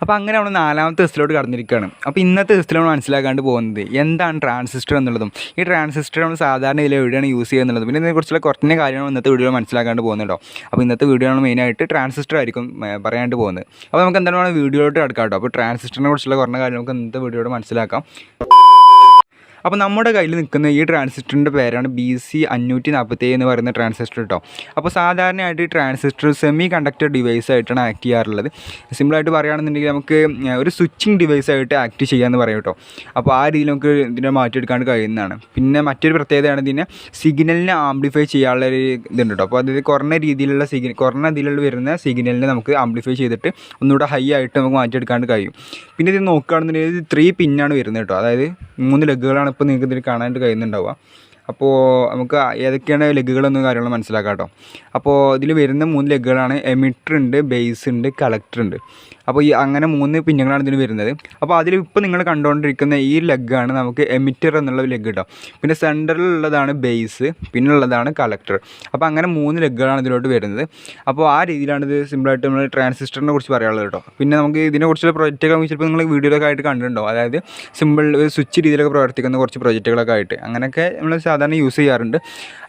അപ്പോൾ അങ്ങനെ നമ്മൾ നാലാമത്തെ ദിവസത്തിലോട്ട് കടന്നിരിക്കുകയാണ്. അപ്പോൾ ഇന്നത്തെ ദിവസത്തിൽ നമ്മൾ മനസ്സിലാക്കാണ്ട് പോകുന്നത് എന്താണ് ട്രാൻസിസ്റ്റർ എന്നുള്ളതും ഈ ട്രാൻസിസ്റ്റർ നമ്മൾ സാധാരണ ഇതിൽ എവിടെയാണ് യൂസ് ചെയ്യുക എന്നുള്ളതും പിന്നെ ഇതിനെക്കുറിച്ചുള്ള കുറഞ്ഞ കാര്യങ്ങൾ ഇന്നത്തെ വീഡിയോ മനസ്സിലാക്കാണ്ട് പോകുന്നുണ്ടോ. അപ്പോൾ ഇന്നത്തെ വീഡിയോ ആണ് മെയിനായിട്ട് ട്രാൻസിസ്റ്റർ ആയിരിക്കും പറയാണ്ട് പോകുന്നത്. അപ്പോൾ നമുക്ക് എന്തായാലും വീഡിയോയിലോട്ട് കിടക്കാം കേട്ടോ. അപ്പോൾ ട്രാൻസിസ്റ്ററിനെ കുറിച്ചുള്ള കുറഞ്ഞ കാര്യങ്ങൾ നമുക്ക് ഇന്നത്തെ വീഡിയോയോട് മനസ്സിലാക്കാം. അപ്പോൾ നമ്മുടെ കയ്യിൽ നിൽക്കുന്ന ഈ ട്രാൻസിസ്റ്ററിൻ്റെ പേരാണ് BC547 എന്ന് പറയുന്ന ട്രാൻസിസ്റ്റർ കേട്ടോ. അപ്പോൾ സാധാരണയായിട്ട് ഈ ട്രാൻസിസ്റ്റർ സെമി കണ്ടക്ടർ ഡിവൈസ് ആയിട്ടാണ് ആക്ട് ചെയ്യാറുള്ളത്. സിമ്പിളായിട്ട് പറയുകയാണെന്നുണ്ടെങ്കിൽ നമുക്ക് ഒരു സ്വിച്ചിങ് ഡിവൈസ് ആയിട്ട് ആക്ട് ചെയ്യാമെന്ന് പറയും കേട്ടോ. അപ്പോൾ ആ രീതിയിൽ നമുക്ക് ഇതിനെ മാറ്റിയെടുക്കാണ്ട് കഴിയുന്നതാണ്. പിന്നെ മറ്റൊരു പ്രത്യേകതയാണ് ഇതിനെ സിഗ്നലിനെ ആംപ്ലിഫൈ ചെയ്യാനുള്ള ഒരു ഇതുണ്ട് കേട്ടോ. അപ്പോൾ അത് കുറഞ്ഞ ഇതിലുള്ള വരുന്ന സിഗ്നലിനെ നമുക്ക് ആംപ്ലിഫൈ ചെയ്തിട്ട് ഒന്നുകൂടെ ഹൈ ആയിട്ട് നമുക്ക് മാറ്റിയെടുക്കാണ്ട് കഴിയും. പിന്നെ ഇത് നോക്കുകയാണെന്നുണ്ടെങ്കിൽ 3 പിന്നാണ് വരുന്നത് കേട്ടോ. അതായത് 3 ലെഗുകളാണ് ഇപ്പോൾ നിങ്ങൾക്ക് ഇതിൽ കാണാനായിട്ട് കഴിയുന്നുണ്ടാവുക. അപ്പോൾ നമുക്ക് ഏതൊക്കെയാണ് ലെഗുകളെന്ന കാര്യങ്ങൾ മനസ്സിലാക്കാം കേട്ടോ. അപ്പോൾ ഇതിൽ വരുന്ന 3 ലെഗുകളാണ് എമിറ്റർ ഉണ്ട്, ബേസ് ഉണ്ട്, കളക്ടർ ഉണ്ട്. അപ്പോൾ ഈ അങ്ങനെ 3 പിന്നുകളാണ് ഇതിന് വരുന്നത്. അപ്പോൾ അതിൽ ഇപ്പോൾ നിങ്ങൾ കണ്ടുകൊണ്ടിരിക്കുന്ന ഈ ലെഗാണ് നമുക്ക് എമിറ്റർ എന്നുള്ള ലെഗ് കേട്ടോ. പിന്നെ സെൻറ്ററിലുള്ളതാണ് ബേസ്, പിന്നെ ഉള്ളതാണ് കളക്ടർ. അപ്പോൾ അങ്ങനെ 3 ലെഗുകളാണ് ഇതിലോട്ട് വരുന്നത്. അപ്പോൾ ആ രീതിയിലാണ് ഇത് സിമ്പിളായിട്ട് നമ്മൾ ട്രാൻസിസ്റ്ററിനെ കുറിച്ച് പറയാനുള്ളത് കേട്ടോ. പിന്നെ നമുക്ക് ഇതിനെക്കുറിച്ചുള്ള പ്രൊജക്റ്റുകൾ ചിലപ്പോൾ നിങ്ങൾ വീഡിയോയിലൊക്കെ ആയിട്ട് കണ്ടിട്ടുണ്ടോ. അതായത് സിമ്പിൾ സ്വിച്ച് രീതിയിലൊക്കെ പ്രവർത്തിക്കുന്ന കുറച്ച് പ്രൊജക്റ്റുകളൊക്കെ ആയിട്ട് അങ്ങനെയൊക്കെ നമ്മൾ സാധാരണ യൂസ് ചെയ്യാറുണ്ട്.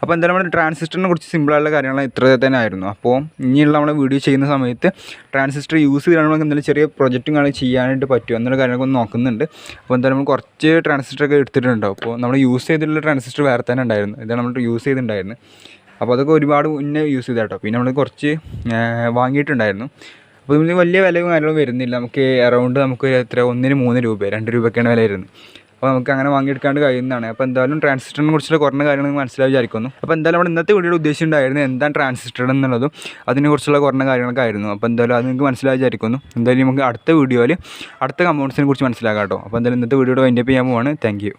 അപ്പോൾ എന്തായാലും നമ്മൾ ട്രാൻസിസ്റ്ററിനെ കുറിച്ച് സിമ്പിളായിട്ടുള്ള കാര്യങ്ങൾ ഇത്ര തന്നെ ആയിരുന്നു. അപ്പോൾ ഇനിയുള്ള നമ്മൾ വീഡിയോ ചെയ്യുന്ന സമയത്ത് ട്രാൻസിസ്റ്റർ യൂസ് ചെയ്താണ് എന്തെങ്കിലും ചെറിയ പ്രൊജക്റ്റും കാര്യങ്ങൾ ചെയ്യാനായിട്ട് പറ്റുമോ എന്നുള്ള കാര്യങ്ങളൊക്കെ ഒന്ന് നോക്കുന്നുണ്ട്. അപ്പോൾ എന്തായാലും നമ്മൾ കുറച്ച് ട്രാൻസിസ്റ്ററൊക്കെ എടുത്തിട്ടുണ്ടോ. അപ്പോൾ നമ്മൾ യൂസ് ചെയ്തിട്ടുള്ള ട്രാൻസിസ്റ്റർ വേറെ തന്നെ ഉണ്ടായിരുന്നു. ഇതാണ് നമ്മൾ യൂസ് ചെയ്തിട്ടുണ്ടായിരുന്നു. അപ്പോൾ അതൊക്കെ ഒരുപാട് മുന്നേ യൂസ് ചെയ്ത കേട്ടോ. പിന്നെ നമ്മൾ കുറച്ച് വാങ്ങിയിട്ടുണ്ടായിരുന്നു. അപ്പോൾ ഇതിന് വലിയ വിലയും കാര്യങ്ങളും വരുന്നില്ല. നമുക്ക് അറൗണ്ട് നമുക്ക് എത്ര 1-ന് 3 രൂപ 2 രൂപയ്ക്കാണ് വില വരുന്നത്. അപ്പോൾ നമുക്ക് അങ്ങനെ വാങ്ങിയെടുക്കാണ്ട് കഴിയുന്നതാണ്. അപ്പോൾ എന്തായാലും ട്രാൻസിസ്റ്ററിനെ കുറിച്ചുള്ള കുറഞ്ഞ കാര്യങ്ങൾ മനസ്സിലായി വിചാരിക്കുന്നു. അപ്പോൾ എന്തായാലും നമ്മുടെ ഇന്നത്തെ വീഡിയോയുടെ ഉദ്ദേശിച്ചിട്ടുണ്ടായിരുന്നു എന്താണ് ട്രാൻസിസ്റ്റർ എന്നുള്ളതും അതിനെക്കുറിച്ചുള്ള കുറഞ്ഞ കാര്യങ്ങളൊക്കെ ആയിരുന്നു. അപ്പോൾ എന്തായാലും അത് നിങ്ങൾക്ക് മനസ്സിലായി വിചാരിക്കുന്നു. എന്തായാലും നമുക്ക് അടുത്ത വീഡിയോയിൽ അടുത്ത കമ്പൗണ്ട്സിനെ കുറിച്ച് മനസ്സിലാക്കാം കേട്ടോ. അപ്പോൾ എന്തായാലും ഇന്നത്തെ വീഡിയോയുടെ വൈൻഡപ്പ് ചെയ്യാൻ പോവാണ്. Thank you.